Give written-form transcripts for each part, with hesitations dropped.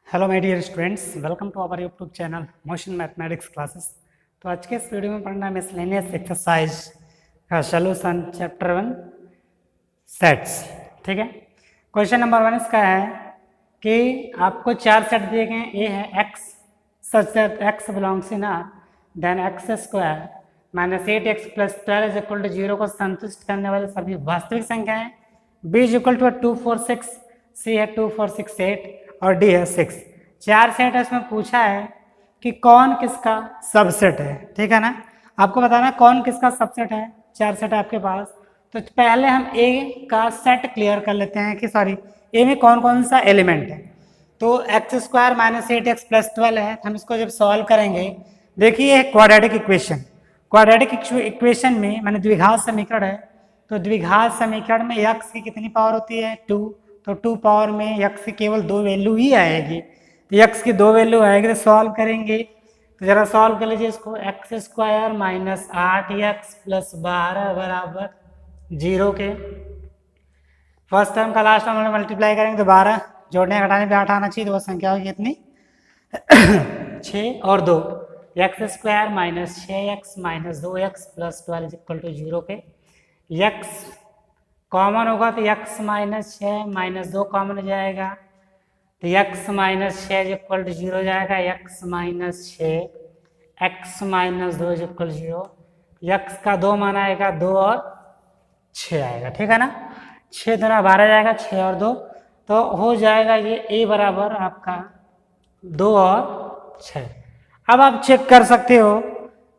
Hello my dear students, welcome to our YouTube channel Motion mathematics classes. तो आज के इस वीडियो में पढ़ना है मिसलेनियस एक्सरसाइज का सोल्यूशन चैप्टर 1 सेट्स। ठीक है, क्वेश्चन नंबर 1 इसका है कि आपको 4 सेट दिए गए हैं। ए है x such that x belongs in R, then x square minus 8x plus 12 is equal to 0 को संतुष्ट करने वाली सभी वास्तविक संख्याएं। B is equal to 2 4 6, C है 2 4 6 8 और डी है 6। 4 सेट है, इसमें पूछा है कि कौन किसका सबसेट है। ठीक है ना, आपको बताना है कौन किसका सबसेट है। 4 सेट है आपके पास, तो पहले हम ए का सेट क्लियर कर लेते हैं कि सॉरी ए में कौन कौन सा एलिमेंट है। तो x square minus 8x plus 12 है, हम इसको जब सॉल्व करेंगे, देखिए क्वाड्रेटिक इक्वेशन, क्वाड्रेटिक इक्वेशन में मैंने द्विघात समीकरण है, तो द्विघात समीकरण में x की कितनी पावर होती है 2, तो 2 पावर में x की केवल 2 वैल्यू ही आएगी, तो x की 2 वैल्यू आएगी तो सॉल्व करेंगे। तो जरा सॉल्व कर लीजिए इसको, x square minus 8x plus 12 बराबर 0 के फर्स्ट टर्म का लास्ट टर्म मल्टीप्लाई करेंगे तो 12, जोड़ने घटाने पे 8 आना चाहिए, तो वो संख्या होगी कितनी 6 और 2, x square minus 6x minus 2x plus 12 is equal to 0 के x कॉमन होगा तो x माइनस 6 माइनस 2 कॉमन हो जाएगा, तो x minus 6 is equal to 0 जाएगा, x minus 6 x minus 2 is equal 0, x का 2 मान आएगा 2 और 6 आएगा। ठीक है ना, 6 दूना 12 जाएगा, 6 और 2 तो हो जाएगा ये a बराबर आपका 2 और 6। अब आप चेक कर सकते हो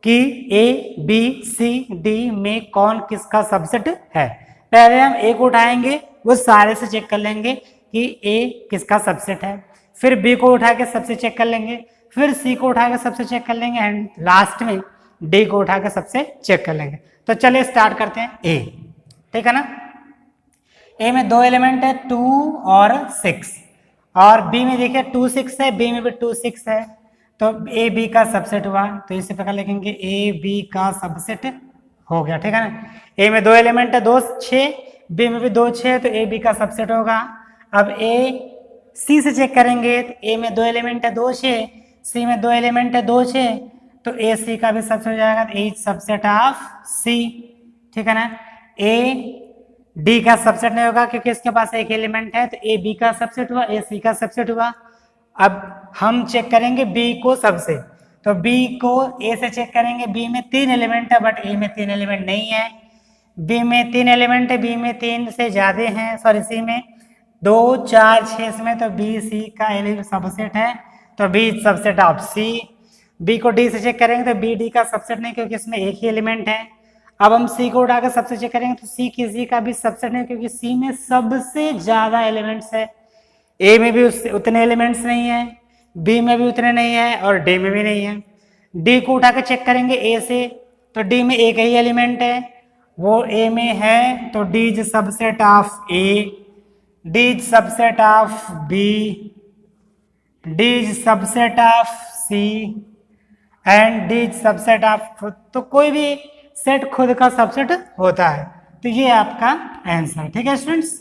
कि ए बी सी डी में कौन किसका सबसेट है। पहले हम ए को उठाएंगे, वो सारे से चेक कर लेंगे कि ए किसका सबसेट है, फिर बी को उठा के सबसे चेक कर लेंगे, फिर सी को उठा के सबसे चेक कर लेंगे, एंड लास्ट में डी को उठा के सबसे चेक कर लेंगे। तो चलिए स्टार्ट करते हैं ए। ठीक है ना, ए में 2 एलिमेंट है 2 और 6, और बी में देखिए 2 6 है, बी में भी 2 6 है, तो ए बी का सबसेट हुआ, तो इसी प्रकार लिखेंगे ए बी का सबसेट हो गया। ठीक है ना, ए में 2 एलिमेंट है 2 6, बी में भी 2 6, तो ए बी का सबसेट होगा। अब ए सी से चेक करेंगे, तो ए में 2 एलिमेंट है 2 6, सी में 2 एलिमेंट है 2 6, तो ए सी का भी सबसेट हो जाएगा, तो ए सबसेट ऑफ सी। ठीक है ना, ए डी का सबसेट नहीं होगा क्योंकि इसके पास एक एलिमेंट है, तो ए बी का सबसेट हुआ, ए सी का सबसेट हुआ। अब हम चेक करेंगे बी को सबसे, तो बी को ए से चेक करेंगे, बी में 3 एलिमेंट है बट ए में 3 एलिमेंट नहीं है, बी में 3 एलिमेंट है, बी में 3 से ज्यादा हैं, सॉरी सी में 2 4 6 इसमें, तो बी सी का सबसेट है, तो B subset of C. B को डी से चेक करेंगे तो बी डी का सबसेट नहीं क्योंकि इसमें एक ही एलिमेंट है। अब हम सी को उठाकर सबसे चेक करेंगे तो सी किसी का भी सबसेट नहीं क्योंकि सी में सबसे ज्यादा एलिमेंट्स है, ए में भी उतने एलिमेंट्स नहीं है, बी में भी उतने नहीं है और डी में भी नहीं है। डी को उठा के चेक करेंगे ए से, तो डी में एक ही एलिमेंट है, वो ए में है, तो D is subset of A, D is subset of B, D is subset of C and D is subset of, तो कोई भी सेट खुद का सबसेट होता है। तो ये आपका आंसर। ठीक है स्टूडेंट्स,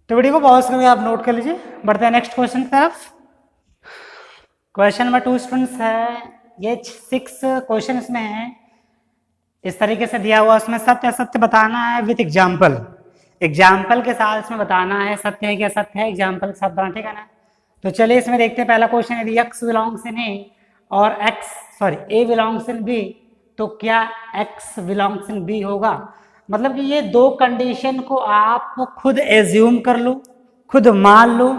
तो वीडियो को पॉज करके आप नोट कर लीजिए। बढ़ते हैं नेक्स्ट क्वेश्चन की तरफ। क्वेश्चन नंबर 2 स्टूडेंट्स है, ये 6 क्वेश्चन इसमें है, इस तरीके से दिया हुआ, उसमें सत्य असत्य बताना है विथ एग्जाम्पल, एग्जाम्पल के साथ इसमें बताना है सत्य है कि असत्य है, एग्जाम्पल के साथ बताना। ठीक है ना, तो चलिए इसमें देखते हैं। पहला क्वेश्चन यदि x बिलोंग्स इन ए और ए बिलोंग्स इन बी, तो क्या x बिलोंग्स इन बी होगा। मतलब कि ये 2 कंडीशन को आप खुद एज्यूम कर लो, खुद मान लो,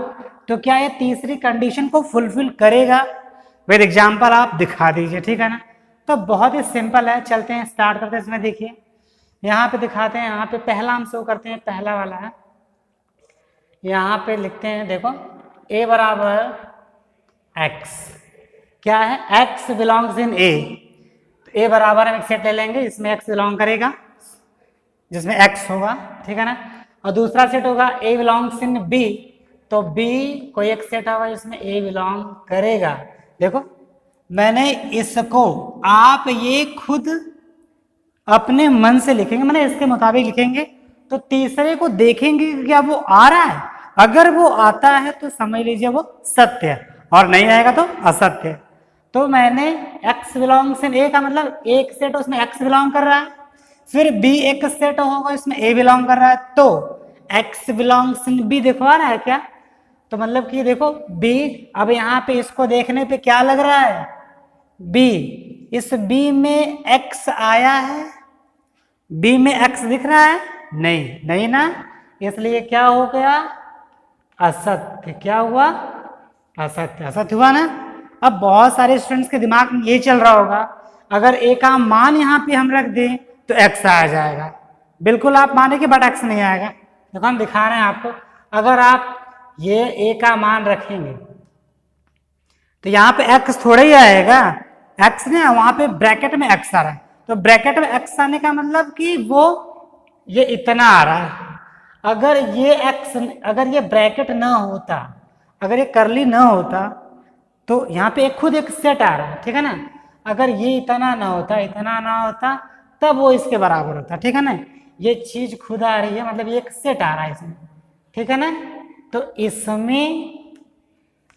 तो क्या ये तीसरी कंडीशन को फुलफिल करेगा, विद एग्जाम्पल आप दिखा दीजिए। ठीक है ना, तो बहुत ही सिंपल है, चलते हैं स्टार्ट करते हैं। इसमें देखिए यहाँ पे दिखाते हैं, यहाँ पे पहला हम शो करते हैं, पहला वाला है, यहाँ पे लिखते हैं, देखो a बराबर x, क्या है x बिलोंग्स इन a, तो a बराबर हम एक सेट ले लेंगे इसमें x बिलोंग करेगा, जिसमें x होगा। ठीक है ना, और दूसरा सेट होगा a बिलोंग्स इन b, तो b कोई एक सेट होगा जिसमें a बिलोंग करेगा। देखो मैंने इसको, आप ये खुद अपने मन से लिखेंगे, मैंने इसके मुताबिक लिखेंगे, तो तीसरे को देखेंगे कि क्या वो आ रहा है, अगर वो आता है तो समझ लीजिए वो सत्य है, और नहीं आएगा तो असत्य है। तो मैंने x बिलोंग्स इन a का मतलब एक सेट उसमें x बिलोंग कर रहा है, फिर b एक सेट होगा इसमें a बिलोंग कर रहा है, तो x बिलोंग्स इन b दिखवा रहा है क्या? तो मतलब कि देखो b, अब यहाँ पे इसको देखने पे क्या लग रहा है, b, इस b में x आया है, b में x दिख रहा है, नहीं, नहीं ना, इसलिए क्या हो गया, असत्य। क्या हुआ, असत्य, असत्य हुआ ना। अब बहुत सारे स्टूडेंट्स के दिमाग में ये चल रहा होगा, अगर a का मान यहाँ पे हम रख दें तो x आ जाएगा। बिल्कुल आप माने कि बट x नहीं आएगा। देखो हम दिखा रहे हैं आपको, अगर आप ये a का मान रखेंगे तो यहाँ पे x थोड़ा ही आएगा, x ने वहां पे ब्रैकेट में x आ रहा है, तो ब्रैकेट में x आने का मतलब कि वो ये इतना आ रहा है। अगर ये x, अगर ये ब्रैकेट ना होता, अगर ये करली ना होता, तो यहाँ पे खुद एक सेट आ रहा है, ठीक है ना। अगर ये इतना ना होता, इतना ना होता, तब वो इसके बराबर होता, ठीक है ना। ये चीज खुद आ रही है, मतलब ये एक सेट आ रहा है इसमें, ठीक है ना। तो इसमें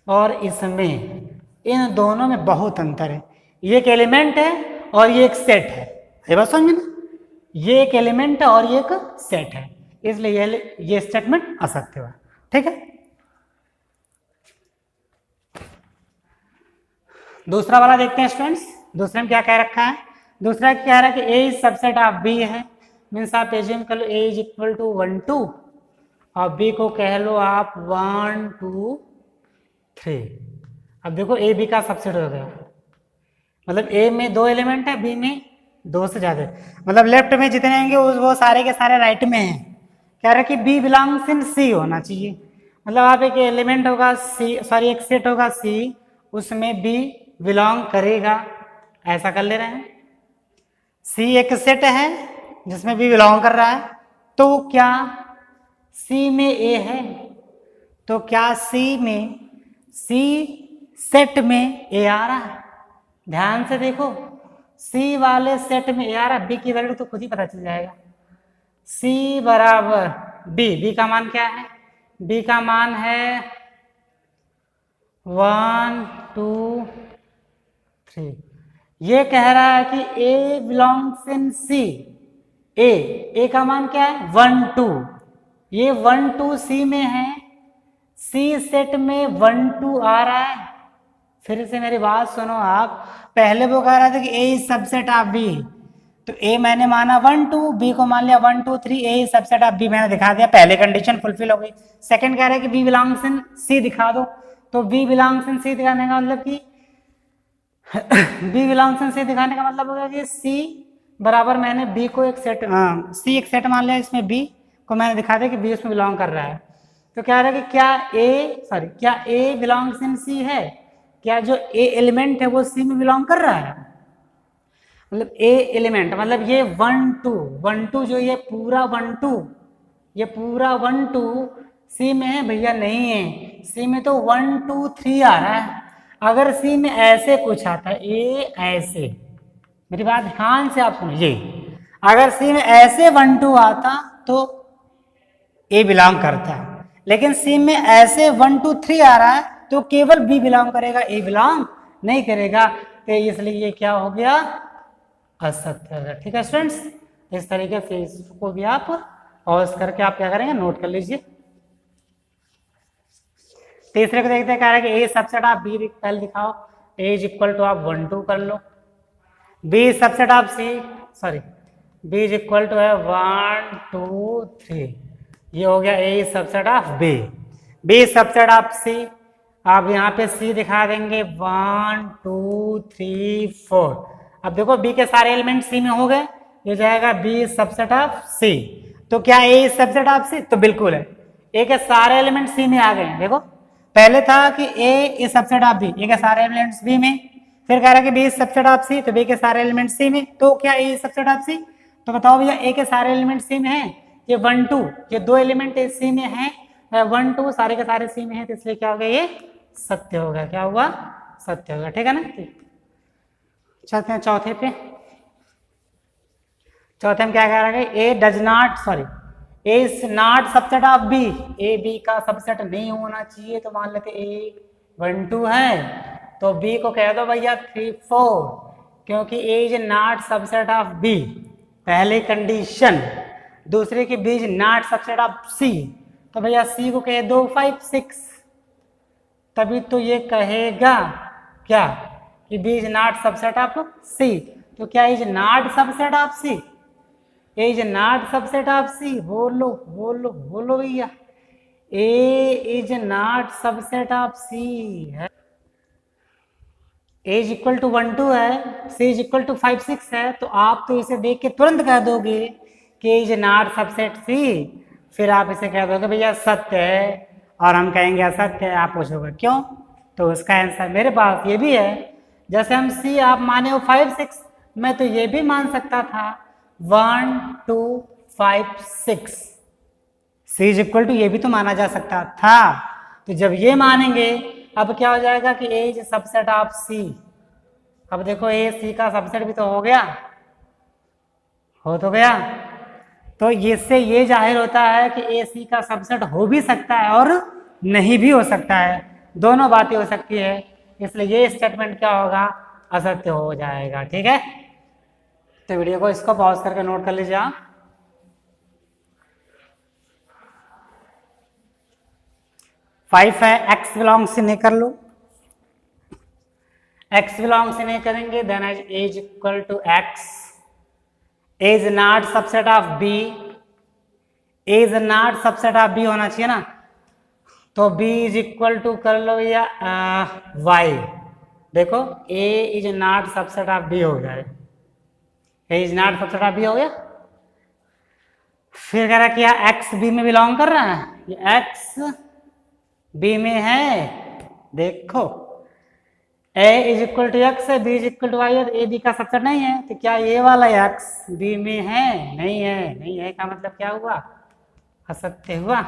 और इसमें, इन दोनों में बहुत अंतर है। ये एक एलिमेंट है और ये एक सेट है, ये बात समझ में ना। ये एक एलिमेंट है और ये एक सेट है, इसलिए ये स्टेटमेंट असत्य हुआ, ठीक है। दूसरा वाला देखते हैं स्टूडेंट्स, दूसरे में क्या कह रखा है। दूसरा कह रहा है कि ए इज सबसेट ऑफ बी है, मीन्स आप एज्यूम कर लो ए इज इक्वल टू 1 2 और बी को कह लो आप 1 2 3। अब देखो ए बी का सबसेट हो गया, मतलब ए में 2 एलिमेंट है, बी में 2 से ज्यादा, मतलब लेफ्ट में जितने होंगे वो सारे के सारे राइट में हैं। कह रहा है कि बी बिलोंग्स इन सी होना चाहिए, मतलब आप एक एलिमेंट होगा सी, सॉरी एक सेट होगा सी, उसमें बी बिलोंग करेगा, ऐसा कर ले रहे हैं। सी एक सेट है जिसमें बी बिलोंग कर रहा है, तो क्या सी में ए है, तो क्या सी में, सी सेट में ए आ रहा है। ध्यान से देखो, सी वाले सेट में ए आ रहा है, बी की वैल्यू तो खुद ही पता चल जाएगा। सी बराबर बी, बी का मान क्या है, बी का मान है 1 2 3। ये कह रहा है कि ए बिलोंग्स इन सी, ए का मान क्या है 1 2, ये 1 2 सी में है, सी सेट में 1 2 आ रहा है। फिर से मेरी बात सुनो आप, पहले वो कह रहा था कि ए इज सबसेट ऑफ बी, तो ए मैंने माना 1 2, बी को मान लिया 1 2 3, ए इज सबसेट ऑफ बी मैंने दिखा दिया, पहले कंडीशन फुलफिल हो गई। सेकंड कह रहा है कि बी बिलोंग्स इन सी दिखा दो, तो बी बिलोंग्स इन सी दिखाने का मतलब कि बी बिलोंग्स इन सी दिखाने का मतलब होगा कि सी बराबर मैंने बी को एक सेट, सी एक सेट मान लिया, इसमें बी को मैंने दिखा दिया कि बी उसमें बिलोंग कर रहा है। तो कह रहा है कि क्या ए बिलोंग्स इन सी है, क्या जो ए एलिमेंट है वो सी में बिलोंग कर रहा है, मतलब ए एलिमेंट, मतलब ये 1 2 जो ये पूरा 1 2, ये पूरा 1 2 सी में है भैया, नहीं है, सी में तो 1 2 3 आ रहा है। अगर सी में ऐसे कुछ आता है, ए ऐसे, मेरी बात ध्यान से आप सुनिए, अगर सी में ऐसे 1 2 आता तो ए बिलोंग करता है, लेकिन सी में ऐसे 1 2 3 आ रहा है तो केवल बी बिलोंग करेगा, ए बिलोंग नहीं करेगा, तो इसलिए ये क्या हो गया, असत्य है, ठीक है स्टूडेंट्स। इस तरीके से इसको भी आप पॉज करके आप क्या करेंगे, नोट कर लीजिए। तीसरे को देखते हैं, कह रहा है कि ए सबसेट ऑफ बी, पहले दिखाओ, ए इज इक्वल टू आप 1 2 कर लो, B subset of C, sorry B is equal to है 1 2 3, ये हो गया A subset of B, B subset of C, आप यहाँ पे सी दिखा देंगे 1 2 3 4। अब देखो बी के सारे एलिमेंट सी में हो गए, ये जाएगा बी सबसेट ऑफ सी, तो क्या ए सबसेट ऑफ सी, तो बिल्कुल है, ए के सारे एलिमेंट सी में आ गए हैं। देखो पहले था कि ए इज सबसेट ऑफ बी, ए के सारे एलिमेंट्स बी में, फिर कह रहा है कि B is subset of C, तो बी के सारे एलिमेंट सी में, तो क्या ए इज सबसेट ऑफ सी, तो बताओ भैया ए के सारे एलिमेंट सी में है, ये 1 2, ये 2 एलिमेंट सी में है, 1 2 सारे के सारे सी में है, तो इसलिए क्या हो गया, ये सत्य होगा, क्या हुआ, सत्य होगा, ठीक है ना। चलते हैं चौथे पे, चौथे में क्या कह रहा है, A does not, sorry A is not subset of B, A B का सबसेट नहीं होना चाहिए, तो मान लेते ए 1 2 है, तो बी को कह दो भैया 3 4, क्योंकि A is not subset of B, पहली कंडीशन। दूसरी की B is not subset of C, तो भैया सी को कह दो 5 6, तभी तो ये कहेगा क्या कि B is not subset of C. तो क्या is not subset of C, A is not subset of C, बोलो बोलो बोलो भैया, A is not subset of C है। ए इज इक्वल टू 1 2 है, सी इज इक्वल टू 5 6 है, तो आप तो इसे देख के तुरंत कह दोगे कि इज नॉट सबसेट सी, फिर आप इसे कह दोगे भैया सत्य है, और हम कहेंगे असत्य है। आप पूछोगे क्यों, तो उसका आंसर मेरे पास ये भी है। जैसे हम सी आप माने हो 5 6, मैं तो ये भी मान सकता था 1 2 5 6, सी इज इक्वल टू ये भी तो माना जा सकता था। तो जब ये मानेंगे, अब क्या हो जाएगा कि ए इज सबसेट ऑफ सी। अब देखो ए सी का सबसेट भी तो हो गया, हो तो गया, तो इससे ये जाहिर होता है कि ए सी का सबसेट हो भी सकता है और नहीं भी हो सकता है, दोनों बातें हो सकती है, इसलिए ये स्टेटमेंट क्या होगा, असत्य हो जाएगा। ठीक है, तो वीडियो को इसको पॉज करके नोट कर लीजिए आप। 5 है, एक्स बिलोंग्स से नहीं कर लो, एक्स बिलोंग्स से नहीं करेंगे, then A is equal to x, A is not subset of B, A is not subset of B होना चाहिए ना, तो बी इज इक्वल टू कर लो या वाई। देखो A is not subset of B हो गया, A is not subset of B हो गया। फिर कह रहा क्या एक्स बी में बिलोंग कर रहा है, ये एक्स बी में है, देखो a is equal to X है, B is equal to Y है, ए बी का सबसेट नहीं है, तो क्या ये वाला एक्स बी में है, नहीं है, नहीं है का मतलब क्या हुआ, असत्य हुआ।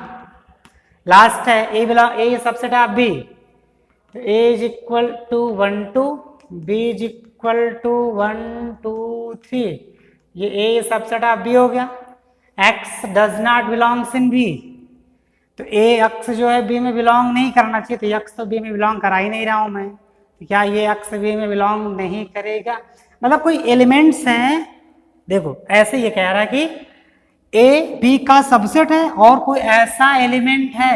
लास्ट है A belong, A subset of B, तो A is equal to 1 2, B is equal to 1 2 3, ये ए सबसेट ऑफ बी हो गया। X does not belongs in B, तो ए एक्स जो है बी में बिलोंग नहीं करना चाहिए, तो एक्स तो बी में बिलोंग करा ही नहीं रहा हूं मैं, तो क्या ये एक्स बी में बिलोंग नहीं करेगा, मतलब कोई एलिमेंट्स हैं। देखो ऐसे ये कह रहा है कि ए बी का सबसेट है और कोई ऐसा एलिमेंट है,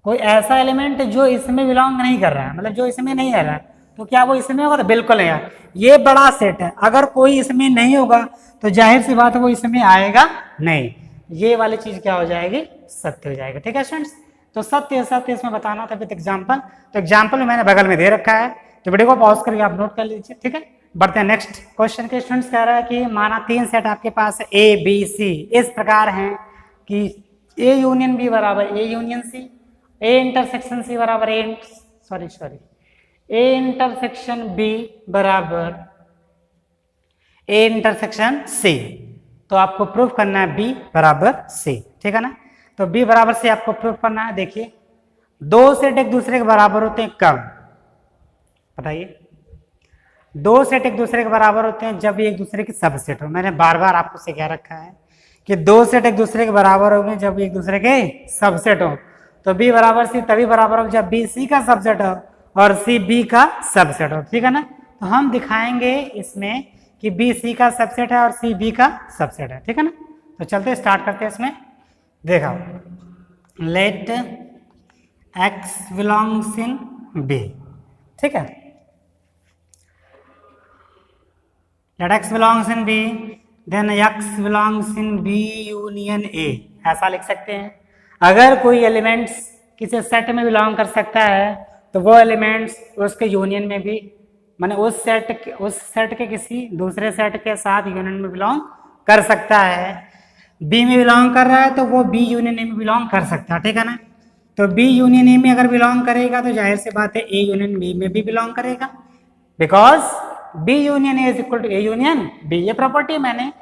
कोई ऐसा एलिमेंट जो इसमें बिलोंग नहीं कर रहा है, मतलब जो इसमें नहीं रहा है, तो क्या वो इसमें होगा, तो बिल्कुल है यार, ये बड़ा सेट है, अगर कोई इसमें नहीं होगा तो जाहिर सी बात है वो इसमें आएगा नहीं, ये वाली चीज क्या हो जाएगी, सत्य हो जाएगा। ठीक है स्टूडेंट्स, तो सत्य सत्य इसमें बताना था विद एग्जाम्पल, तो एग्जाम्पल में मैंने बगल में दे रखा है, तो वीडियो को पॉज करके आप नोट कर लीजिए। ठीक है, बढ़ते हैं नेक्स्ट क्वेश्चन के। स्टूडेंट्स कह रहा है कि माना 3 सेट आपके पास ए बी सी इस प्रकार हैं कि ए यूनियन बी बराबर ए union C, A intersection C बराबर ए इंटरसेक्शन बी बराबर ए इंटरसेक्शन सी, तो आपको प्रूफ करना है बी बराबर सी। ठीक है ना, तो बी बराबर सी आपको प्रूफ करना है। देखिए दो सेट एक दूसरे के बराबर होते हैं कब, बताइए, दो सेट एक दूसरे के बराबर होते हैं जब एक दूसरे के सबसेट हो। मैंने बार बार आपको से कह रखा है कि दो सेट एक दूसरे के बराबर होंगे जब एक दूसरे के सबसेट हो, तो बी बराबर सी तभी बराबर हो जब बी सी का सबसेट हो और सी बी का सबसेट हो। ठीक है ना, तो हम दिखाएंगे इसमें कि बी सी का सबसेट है और सी बी का सबसेट है। ठीक है ना, तो चलते स्टार्ट करते हैं इसमें। देखो let x belongs in B, ठीक है, let x belongs in B then x belongs in B union A, ऐसा लिख सकते हैं। अगर कोई एलिमेंट्स किसी सेट में बिलोंग कर सकता है तो वो एलिमेंट्स उसके यूनियन में भी, माने उस सेट के किसी दूसरे सेट के साथ यूनियन में बिलोंग कर सकता है। बी में बिलोंग कर रहा है तो वो बी यूनियन ए में बिलोंग कर सकता है। ठीक है ना, तो बी यूनियन ए में अगर बिलोंग करेगा तो जाहिर सी बात है ए यूनियन बी में भी बिलोंग करेगा, because B union A is equal to A union B. ये प्रॉपर्टी मैंने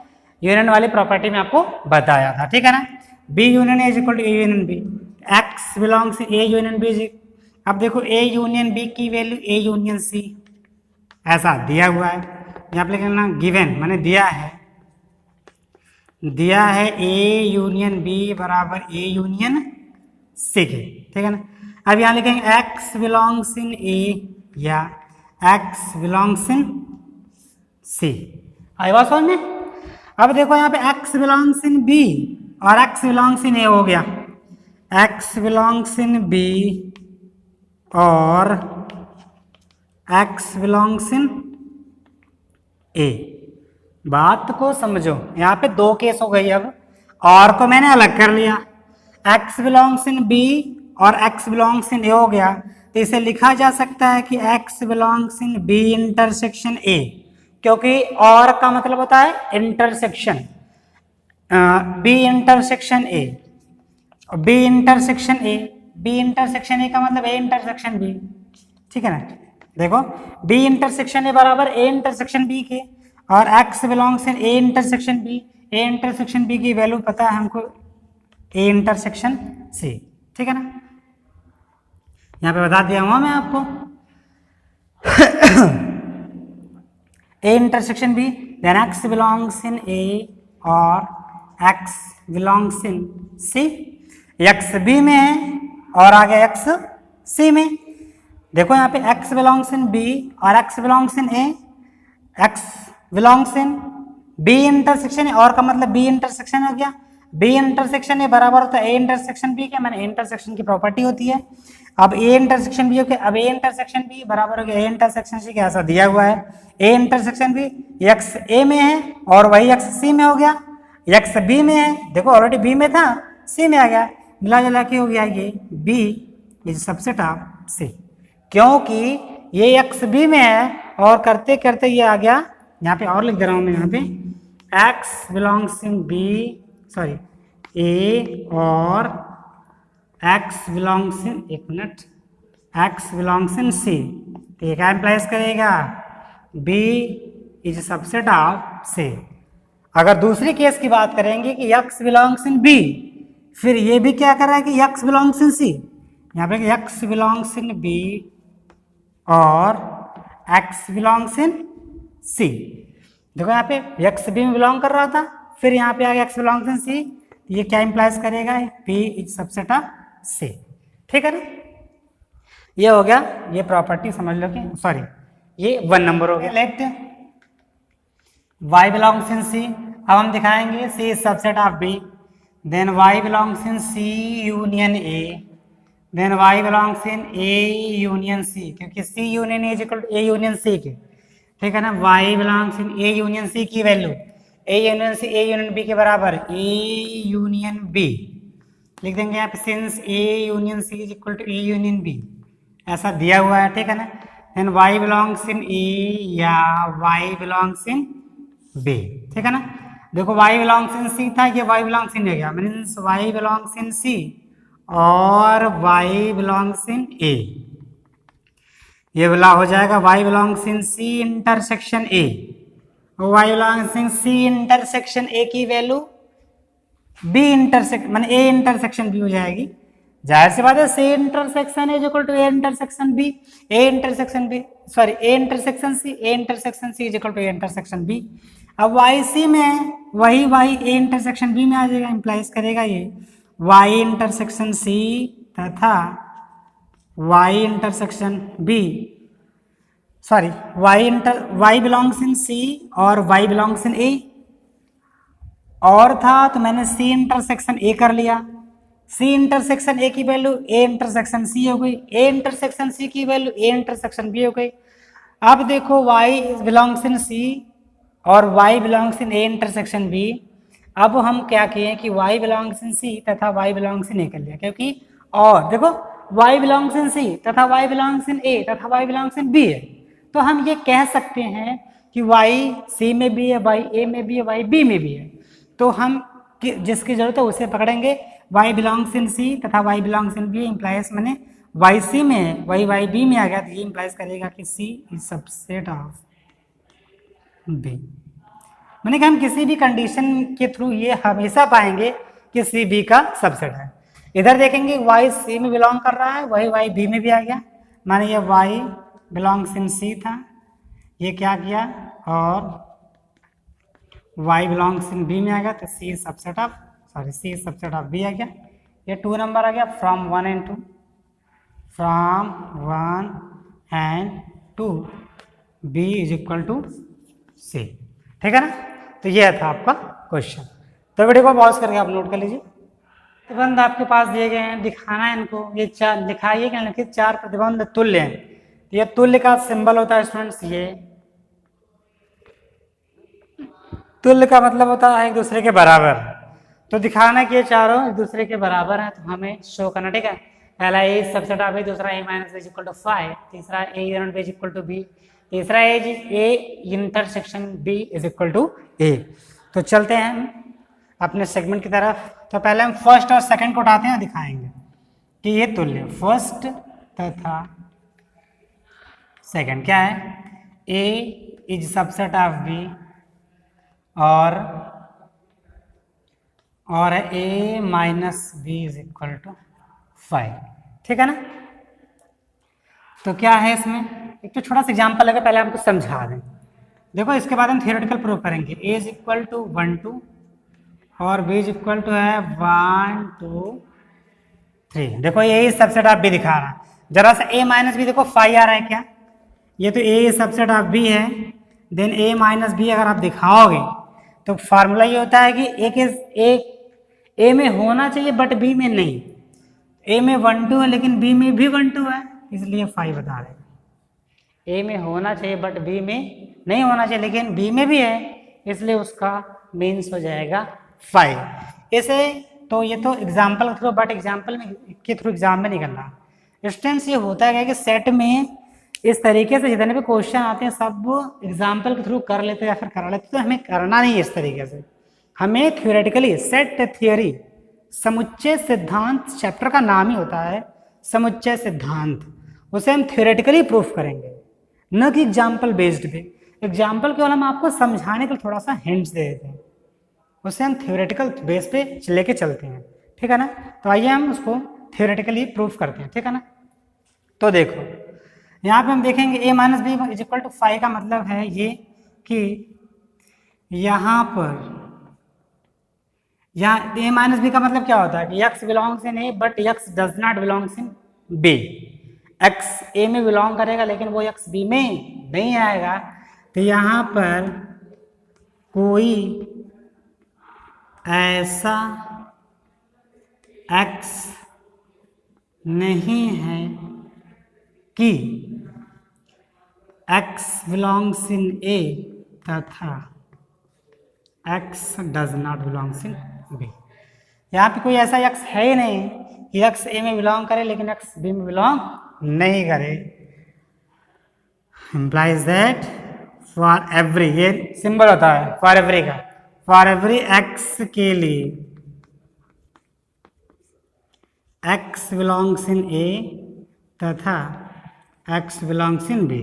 यूनियन वाली प्रॉपर्टी में आपको बताया था। ठीक है ना, B union A is equal to A union B, x belongs A union B. अब देखो ए यूनियन बी की वैल्यू ए यूनियन सी ऐसा दिया हुआ है, यहाँ पे लिखना गिवन माने दिया है, दिया है ए यूनियन बी बराबर ए यूनियन सी के, ठीक है ना। अब यहाँ लिखेंगे x बिलोंग्स इन ए या x बिलोंग्स इन सी। आई बात समझ में। अब देखो यहाँ पे x बिलोंग्स इन बी और x बिलोंग्स इन ए हो गया, x बिलोंग्स इन बी और x बिलोंग्स इन ए। बात को समझो, यहाँ पे दो केस हो गई। अब और को मैंने अलग कर लिया, x बिलोंग्स इन बी और x बिलोंग्स इन ए हो गया, तो इसे लिखा जा सकता है कि x belongs in B intersection A, क्योंकि और का मतलब होता है intersection, B intersection A, B intersection A, B intersection A का मतलब ए इंटरसेक्शन बी, ठीक है ना। देखो बी इंटरसेक्शन ए बराबर ए इंटरसेक्शन बी के, और x belongs in A intersection B, A intersection B की वैल्यू पता है हमको ए इंटरसेक्शन सी, ठीक है ना। यहाँ पे बता दिया हुआ मैं आपको A intersection B, then x belongs in A और x belongs in C. x B में है और आगे x सी में। देखो यहाँ पे x बिलोंग्स इन बी और x belongs in A, x belongs in B intersection A और का मतलब बी इंटरसेक्शन हो गया, बी इंटरसेक्शन ए बराबर होता है ए इंटरसेक्शन बी के, मैंने इंटरसेक्शन की प्रॉपर्टी होती है। अब ए इंटरसेक्शन बी हो गया, अब ए इंटरसेक्शन बी बराबर हो गया ए इंटरसेक्शन सी के, ऐसा दिया हुआ है। A intersection B x A में है और वही एक्स सी में हो गया, एक्स बी में है, देखो ऑलरेडी बी में था सी में आ गया, मिला जुला के हो गया ये बी इज सबसेट ऑफ सी, क्योंकि ये एक्स बी में है और करते करते ये आ गया, यहाँ पे और लिख दे रहा हूँ मैं, यहाँ पे x belongs in B sorry ए और एक्स बिलोंग्स इन, एक मिनट, एक्स बिलोंग्स इन सी, तो ये क्या इम्प्लाइज करेगा बी इज सबसेट ऑफ सी। अगर दूसरी केस की बात करेंगे कि एक्स बिलोंग्स इन बी, फिर ये भी क्या कर रहा है कि एक्स बिलोंग्स इन सी, यहाँ पे एक्स बिलोंग्स इन बी और एक्स बिलोंग्स इन सी। देखो यहाँ पे एक्स बी में बिलोंग कर रहा था, फिर यहाँ पे आ गया एक्स बिलोंग्स इन सी, ये क्या इम्प्लाइज करेगा पी इज सबसेट ऑफ सी, ठीक है ना। ये हो गया, ये प्रॉपर्टी समझ लो कि सॉरी ये 1 नंबर हो गया। लेट y बिलोंग्स इन सी, अब हम दिखाएंगे c is subset of b, then y belongs in c union a, then y belongs in a union c, क्योंकि c union a is equal to a union c के, ठीक है ना। y belongs in a union c की value a union c a union b के बराबर a union b लिख देंगे यहाँ पे, since a union c is equal to a union b, ऐसा दिया हुआ है, ठीक है ना। Then y belongs in a या y बिलोंग्स इन b, ठीक है ना। देखो y बिलोंग्स इन c था, ये y बिलोंग्स इन a गया, means y belongs in c और y बिलोंग्स इन a, ये वाला हो जाएगा y belongs in c intersection a, y belongs in c intersection a की वैल्यू b इंटरसेक्शन माने a इंटरसेक्शन b हो जाएगी। जाहिर सी बात है c intersection a is equal to a intersection b, a intersection b sorry a intersection c, a intersection c is equal to a intersection b। अब y c में है, वही y a इंटरसेक्शन b में आ जाएगा, implies करेगा ये y intersection c तथा y intersection b sorry y belongs in c और y बिलोंग्स इन a, और था तो मैंने c इंटरसेक्शन a कर लिया, c इंटरसेक्शन a की वैल्यू a इंटरसेक्शन c हो गई, a इंटरसेक्शन c की वैल्यू a इंटरसेक्शन b हो गई। अब देखो y बिलोंग्स इन c और y belongs in a intersection b, अब हम क्या किए कि y बिलोंग्स इन c तथा y बिलोंग्स इन a कर लिया, क्योंकि और देखो y बिलोंग्स इन c तथा y बिलोंग्स इन a तथा y बिलोंग्स इन b है, तो हम ये कह सकते हैं कि y c में भी है, y a में भी है, y b में भी है, तो हम जिसकी जरूरत है उसे पकड़ेंगे। y बिलोंग्स इन c तथा y belongs in b implies मैंने y c में है, वही y b में आ गया, तो ये इंप्लाइज करेगा कि c is subset of b। मैंने कहा हम किसी भी कंडीशन के थ्रू ये हमेशा पाएंगे कि c b का सबसेट है। इधर देखेंगे y c में बिलोंग कर रहा है, वही y b में भी आ गया, माने ये y बिलोंग्स इन c था, ये क्या किया और y बिलोंग्स इन बी में आ गया, तो सी सबसेट ऑफ बी आ गया। ये 2 नंबर आ गया from 1 and 2, from 1 and 2 B is equal to C. ठीक है ना, तो यह था आपका क्वेश्चन। तो वीडियो को पॉज करके आप नोट कर लीजिए। प्रतिबंध आपके पास दिए गए हैं, दिखाना है इनको। ये चार लिखाइए क्या लिखिए, 4 प्रतिबंध तुल्य हैं। तो ये तुल्य का सिंबल होता है स्टूडेंट्स, ये तुल्य का मतलब होता है एक दूसरे के बराबर। तो दिखाना कि ये चारों एक दूसरे के बराबर हैं, तो हमें शो करना। ठीक है, पहला ए सबसेट ऑफ ए, दूसरा A minus B is equal to 5, तीसरा A union B is equal to B, तीसरा A intersection B is equal to A. तो चलते हैं हम अपने सेगमेंट की तरफ। तो पहले हम फर्स्ट और सेकंड को उठाते हैं और दिखाएंगे कि ये तुल्य फर्स्ट तथा सेकंड क्या है। A is subset of B और A minus B is equal to 5। ठीक है ना, तो क्या है इसमें एक तो छोटा सा एग्जाम्पल है, पहले हमको समझा दें। देखो इसके बाद हम थियोरेटिकल प्रूव करेंगे। ए इज इक्वल टू 1 2 और बी इज इक्वल टू है 1 2 3। देखो ये सबसेट ऑफ बी दिखा रहा है। जरा सा ए माइनस बी देखो 5 आ रहा है क्या, ये तो ए सबसेट ऑफ बी है। देन ए माइनस बी अगर आप दिखाओगे तो फार्मूला ये होता है कि ए में होना चाहिए बट बी में नहीं। ए में 1 2 है लेकिन बी में भी 1 2 है, इसलिए 5 बता रहे। ए में होना चाहिए बट बी में नहीं होना चाहिए, लेकिन बी में भी है, इसलिए उसका मीन्स हो जाएगा 5। इसे तो ये तो एग्जाम्पल के थ्रू, बट एग्जाम्पल के थ्रू एग्जाम में नहीं करना। स्टूडेंट्स ये होता है कि सेट में इस तरीके से जितने भी क्वेश्चन आते हैं सब एग्जाम्पल के थ्रू कर लेते हैं या फिर करा लेते, तो हमें करना नहीं है इस तरीके से। हमें थ्योरेटिकली सेट थ्योरी समुच्चय सिद्धांत, चैप्टर का नाम ही होता है समुच्चय सिद्धांत, उसे हम थ्योरेटिकली प्रूफ करेंगे, न कि एग्जाम्पल बेस्ड पे। एग्जाम्पल केवल हम आपको समझाने के लिए थोड़ा सा हिंट्स दे देते हैं, उसे हम थ्योरेटिकल बेस पे लेके चलते हैं। ठीक है ना, तो आइए हम उसको थ्योरेटिकली प्रूफ करते हैं। ठीक है ना, तो देखो यहाँ पे हम देखेंगे A minus B is equal to 5 का मतलब है ये कि यहाँ पर ए माइनस बी का मतलब क्या होता है कि x belongs in A but x does not belongs in B. X A में बिलोंग करेगा लेकिन वो एक्स बी में नहीं आएगा। तो यहाँ पर कोई ऐसा एक्स नहीं है कि x बिलोंग्स इन ए तथा x does not belongs in B. यहाँ पे कोई ऐसा x है ही नहीं कि x ए में बिलोंग करे लेकिन x बी में बिलोंग नहीं करे। इम्प्लाइज दैट फॉर एवरी, ये सिंबल होता है फॉर एवरी का, फॉर एवरी x के लिए x बिलोंग्स इन ए तथा x बिलोंग्स इन बी।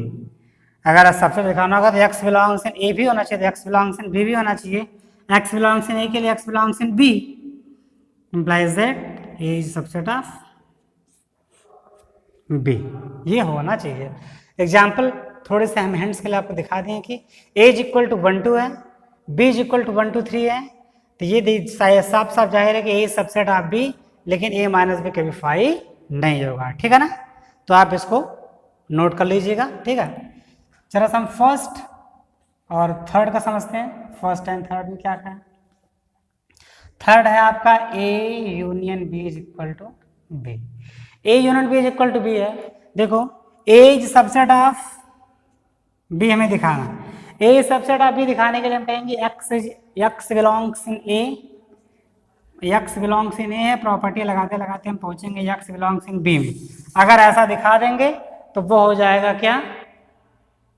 अगर सबसे दिखाना होगा तो x बिलोंग्स इन ए भी होना चाहिए, तो x बिलोंग्स इन बी भी होना चाहिए। x बिलोंग्स इन ए के लिए x belongs in B, implies that A is subset of B. ये होना चाहिए। एग्जाम्पल थोड़े से हम हिंट्स के लिए आपको दिखा दें कि a इज इक्वल टू 1 2 है, b इज इक्वल टू 1 2 3 है, तो ये साफ साफ जाहिर है कि a सबसेट ऑफ b, लेकिन a माइनस बी कभी 5 नहीं होगा। ठीक है ना, तो आप इसको नोट कर लीजिएगा। ठीक है, चलो हम फर्स्ट और थर्ड का समझते हैं। फर्स्ट एंड थर्ड में क्या है। थर्ड है आपका a union b is equal to B. a union b is equal to B है। देखो a is subset of b हमें दिखाना। a सबसेट ऑफ b दिखाने के लिए हम कहेंगे x belongs in a, x belongs in a है, प्रॉपर्टी लगाते लगाते हम पहुंचेंगे x बिलोंग्स इन b में। अगर ऐसा दिखा देंगे तो वो हो जाएगा क्या,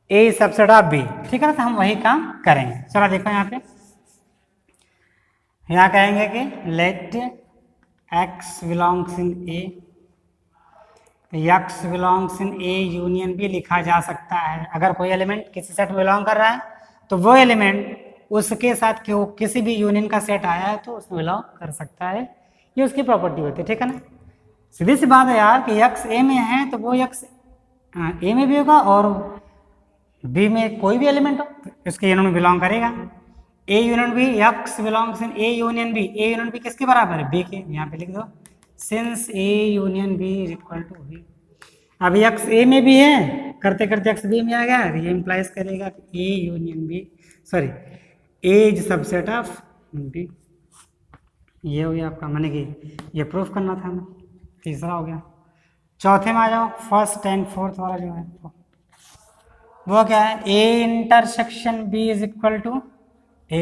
a सबसेट ऑफ b। ठीक है ना, तो हम वही काम करेंगे। चलो देखो यहाँ पे, यहाँ कहेंगे कि let x belongs in a, x belongs in a union b लिखा जा सकता है। अगर कोई एलिमेंट किसी सेट में बिलोंग कर रहा है तो वो एलिमेंट उसके साथ किसी भी यूनियन का सेट आया है तो उसमें बिलोंग कर सकता है, ये उसकी प्रॉपर्टी होती है। ठीक है ना, सीधी सी बात है यार कि x a में है तो वो x a में भी होगा और b में कोई भी एलिमेंट हो इसके यूनियन में बिलोंग करेगा। A union B, x belongs in A union B, A union B किसके बराबर है? बी के। यहाँ पे लिख दो since A union B is equal to B. अब एक्स ए में भी है, करते करते एक्स बी में आ गया, ये इंप्लाइज करेगा कि A union B, sorry A is subset of B. ये हो गया आपका, मैंने कि ये प्रूफ करना था हमें। तीसरा हो गया। चौथे में आ जाओ, फर्स्ट एंड फोर्थ वाला जो है वो क्या है? A intersection B is equal to A.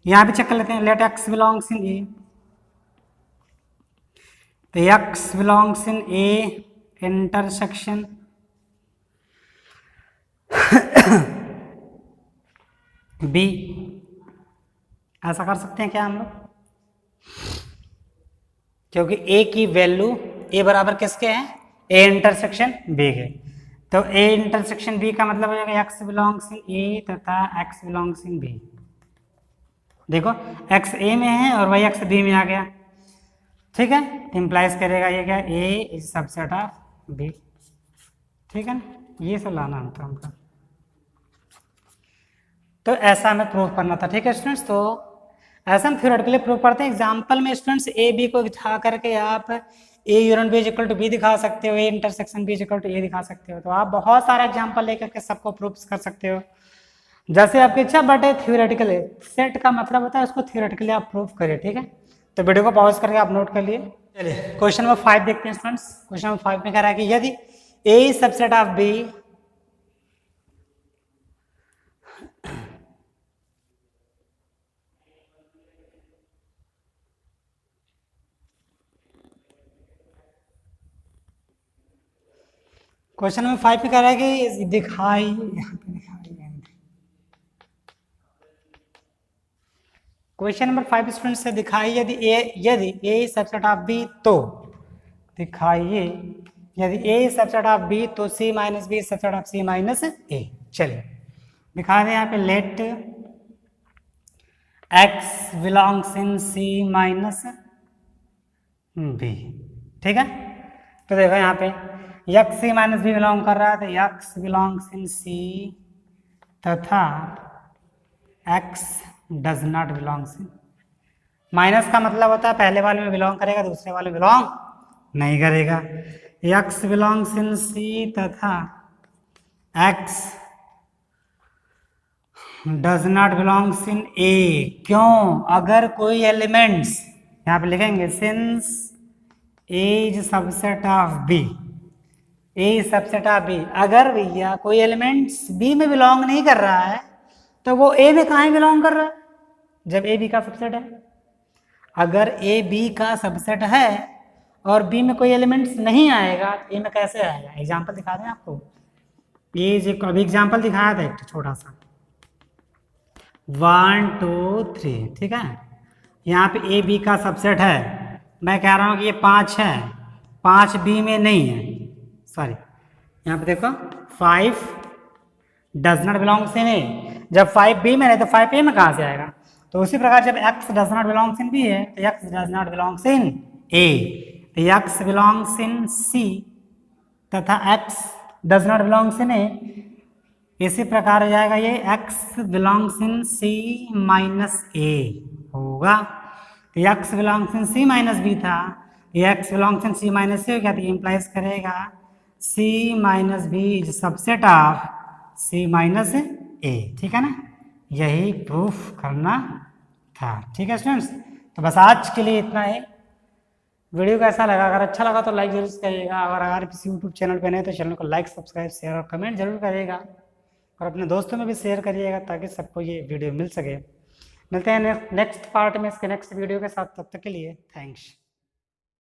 यहां पे चेक कर लेते हैं, let x belongs in A, तो x belongs in A intersection B. ऐसा कर सकते हैं क्या हम लोग? क्योंकि ए की वैल्यू ए बराबर किसके हैं? ए इंटरसेक्शन बी के। तो ए इंटरसेक्शन बी का मतलब हो जाएगा एक्स बिलोंग्स इन ए तथा एक्स बिलोंग्स इन बी। देखो एक्स ए में है और वही एक्स बी में आ गया, ठीक है, इंप्लाइज करेगा ये क्या? ए इज सबसेट ऑफ बी, ठीक है ना? ये सब लाना होता हमका, तो ऐसा हमें प्रूव करना था, ठीक है स्टूडेंट्स। तो ऐसा हम थ्योरेटिकली प्रूव करते हैं। एग्जाम्पल में स्टूडेंट्स ए बी को दिखा करके आप A union B is equal to B दिखा सकते हो, A intersection B is equal to A दिखा सकते हो। तो आप बहुत सारे एग्जाम्पल लेकर के सबको प्रूव कर सकते हो जैसे आपकी इच्छा, बट थ्योरेटिकली सेट का मतलब होता है उसको थ्योरेटिकली आप प्रूव करिए, ठीक है। तो वीडियो को पॉज करके आप नोट कर लिए। चलिए क्वेश्चन नंबर 5 देखते हैं स्टूडेंट्स। क्वेश्चन नंबर 5 में कह रहा है कि यदि A subset of B, question number 5 में कह रहा है कि दिखाई, क्वेश्चन नंबर 5 स्टूडेंट से दिखाई यदि ए सबसेट ऑफ बी, तो दिखाइए यदि ए सबसेट ऑफ बी तो C minus B subset of C minus A. चलिए दिखा दें यहाँ पे, let x belongs in C minus B, ठीक है। तो देखो यहाँ पे x C minus B belong कर रहा है, तो एक्स बिलोंग्स इन सी तथा x does not belongs in. Minus का मतलब होता है पहले वाले में बिलोंग करेगा, दूसरे वाले में बिलोंग नहीं करेगा। एक्स बिलोंग्स इन सी तथा x does not belongs in A. क्यों? अगर कोई एलिमेंट्स, यहाँ पे लिखेंगे since A is subset of B, A subset of B. अगर भैया कोई एलिमेंट्स बी में बिलोंग नहीं कर रहा है तो वो ए में कहाँ बिलोंग कर रहा है? जब ए बी का सबसेट है। अगर ए बी का सबसेट है और बी में कोई एलिमेंट्स नहीं आएगा तो ए में कैसे आएगा? एग्जांपल दिखा दें आपको। ये जो अभी एग्जांपल दिखाया था एक छोटा सा, 1 2 3, ठीक है। यहाँ पे ए बी का सबसेट है, मैं कह रहा हूँ कि ये 5 है, 5 बी में नहीं है, सॉरी यहाँ पे देखो 5 डज नॉट बिलोंग्स इन ए। जब 5 बी में है तो 5 ए में कहाँ से आएगा? तो उसी प्रकार जब x does not belongs in B है तो x does not belongs in A, तो x बिलोंग्स इन सी तथा x does not belongs in A. इसी प्रकार हो जाएगा ये x belongs in C minus A होगा। तो x belongs in C minus B था, ये x belongs in C minus A हो गया, तो ये इंप्लाइज करेगा c minus B is subset of c minus ए, ठीक है ना। यही प्रूफ करना था, ठीक है स्टूडेंट्स। तो बस आज के लिए इतना ही। वीडियो कैसा लगा? अगर अच्छा लगा तो लाइक जरूर करिएगा, अगर किसी यूट्यूब चैनल पे नए तो चैनल को लाइक सब्सक्राइब शेयर और कमेंट जरूर करिएगा, और अपने दोस्तों में भी शेयर करिएगा ताकि सबको ये वीडियो मिल सके। मिलते हैं नेक्स्ट पार्ट में इसके नेक्स्ट वीडियो के साथ, तब तक के लिए थैंक्स।